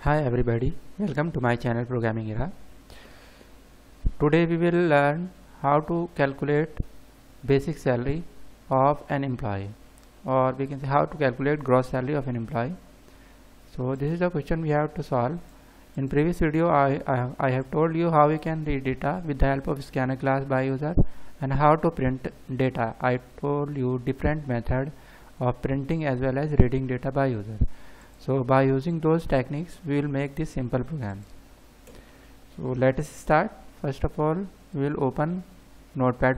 Hi everybody, welcome to my channel Programming Era. Today we will learn how to calculate basic salary of an employee, or we can say how to calculate gross salary of an employee. So this is the question we have to solve. In previous video I have told you how we can read data with the help of scanner class by user and how to print data. I told you different method of printing as well as reading data by user. So by using those techniques we will make this simple program. So let us start. First of all we will open Notepad++,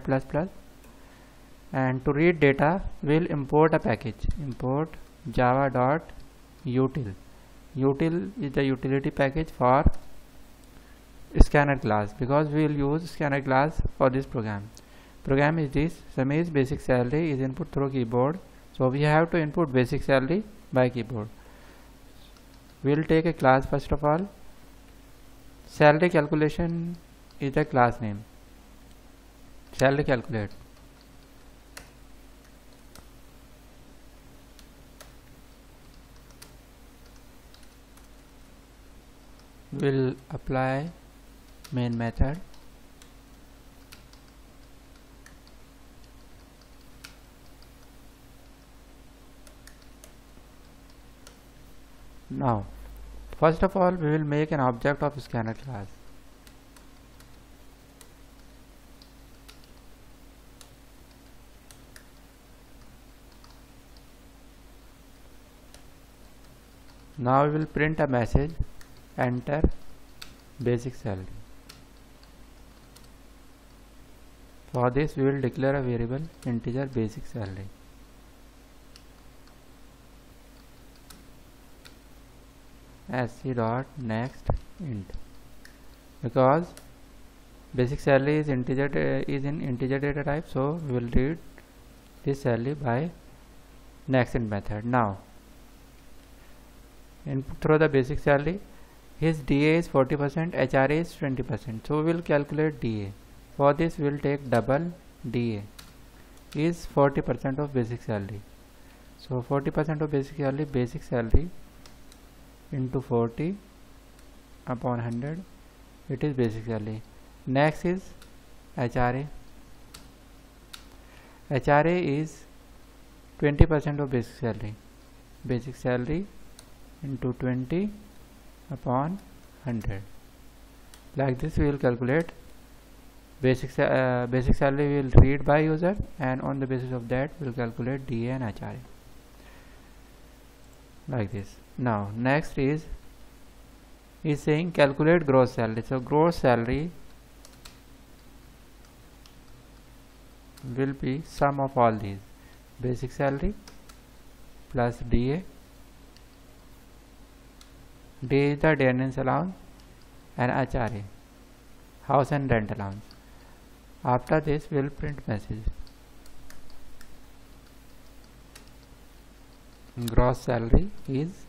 and to read data we will import a package. Import java.util. Util is the utility package for scanner class, because we will use scanner class for this program. Program is this: Sameer's basic salary is input through keyboard. So we have to input basic salary by keyboard. We will take a class. First of all, salary calculation is the class name. Salary calculate. Will apply main method. Now first of all we will make an object of scanner class. Now we will print a message: enter basic salary. For this we will declare a variable integer basic salary. sc.next int, because basic salary is in integer data type, so we will read this salary by next int method. Now input through the basic salary. His DA is 40%, HRA is 20%, so we will calculate DA. For this we will take double DA is 40% of basic salary. So 40% of basic salary into 40 upon 100, it is basic salary. Next is HRA. HRA is 20% of basic salary. Basic salary into 20 upon 100. Like this we will calculate basic salary. We will read by user, and on the basis of that we will calculate DA and HRA, like this. Now next is saying calculate gross salary. So gross salary will be sum of all these: basic salary plus DA. DA is the maintenance allowance, and HRA, house and rent allowance. After this we will print message: gross salary is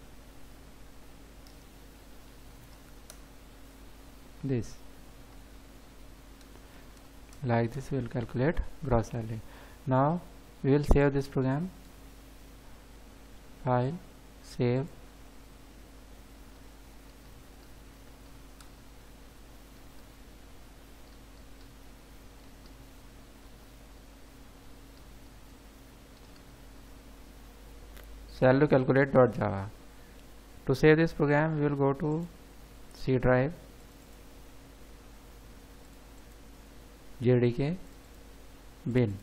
this. Like this we will calculate gross salary. Now we will save this program. File, save. Salary calculate.java. To save this program we will go to C drive, JDK, bin.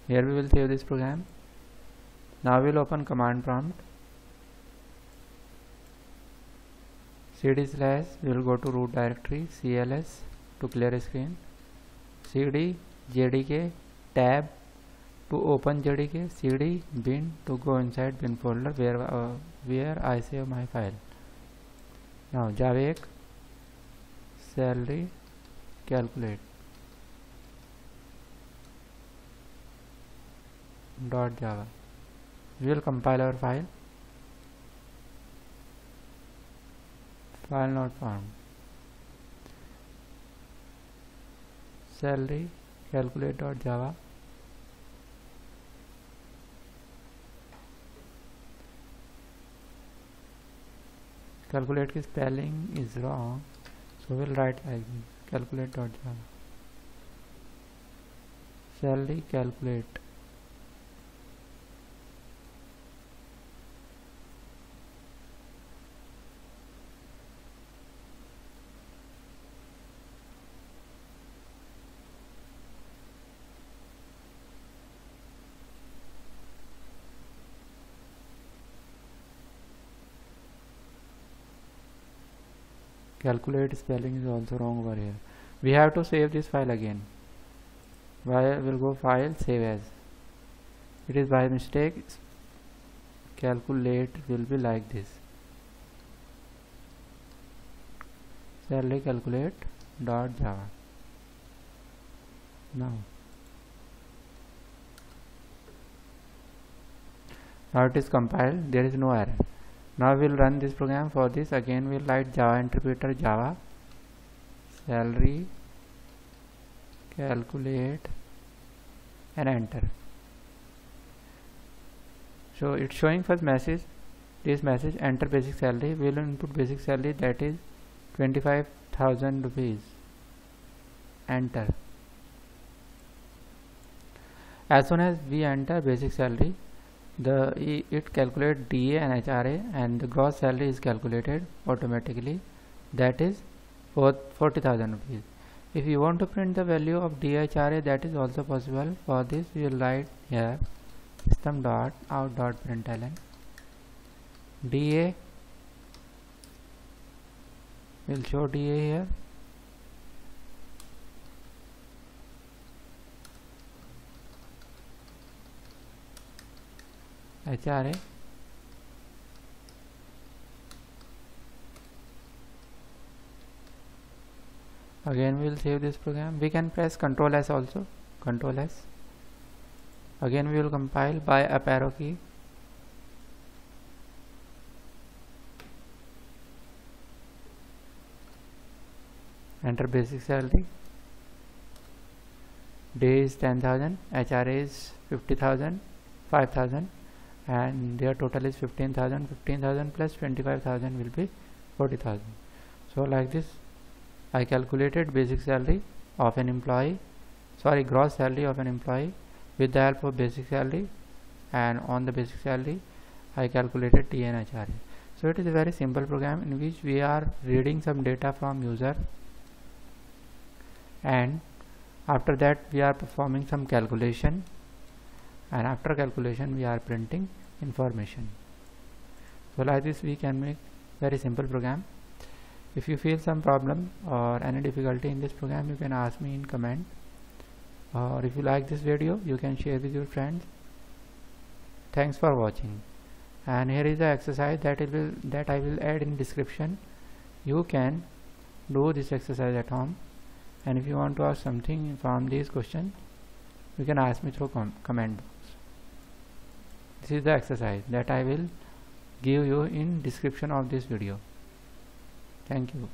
Here we will save this program. Now we will open command prompt. cd/, we will go to root directory, cls to clear screen, cd jdk tab to open JDK, cd bin to go inside bin folder where I save my file. Now java salary calculate .java. We will compile our file. File not found. Salary calculate.java. calculate की spelling is wrong, so we'll write like this, calculate.java, salary calculate. Calculate spelling is also wrong over here. We have to save this file again. Why will go file, save as. It is by mistake. Calculate will be like this. Salary calculate dot java. Now it is compiled. There is no error. Now we will run this program. For this again we will write Java interpreter Java salary calculate and enter. So it's showing first message, this message, enter basic salary. We will input basic salary, that is 25,000 rupees. Enter. As soon as we enter basic salary, it calculates DA and HRA, and the gross salary is calculated automatically, that is 40,000 rupees. If you want to print the value of DA HRA, that is also possible. For this we will write here system.out.println DA, will show DA here, HRA, again we will save this program. We can press Ctrl S also, Ctrl S. Again we will compile by up arrow key. Enter basic salary. Day is 10,000, HRA is 50,000, 5,000, and their total is 15,000. 15,000 plus 25,000 will be 40,000. So like this I calculated basic salary of an employee, gross salary of an employee with the help of basic salary, and on the basic salary I calculated DA and HRA. So it is a very simple program in which we are reading some data from user, and after that we are performing some calculation, and after calculation we are printing information. So like this we can make very simple program. If you feel some problem or any difficulty in this program, you can ask me in comment, or if you like this video you can share with your friends. Thanks for watching. And here is the exercise that I will add in description. You can do this exercise at home, and if you want to ask something from these questions, you can ask me through comment box. This is the exercise that I will give you in description of this video. Thank you.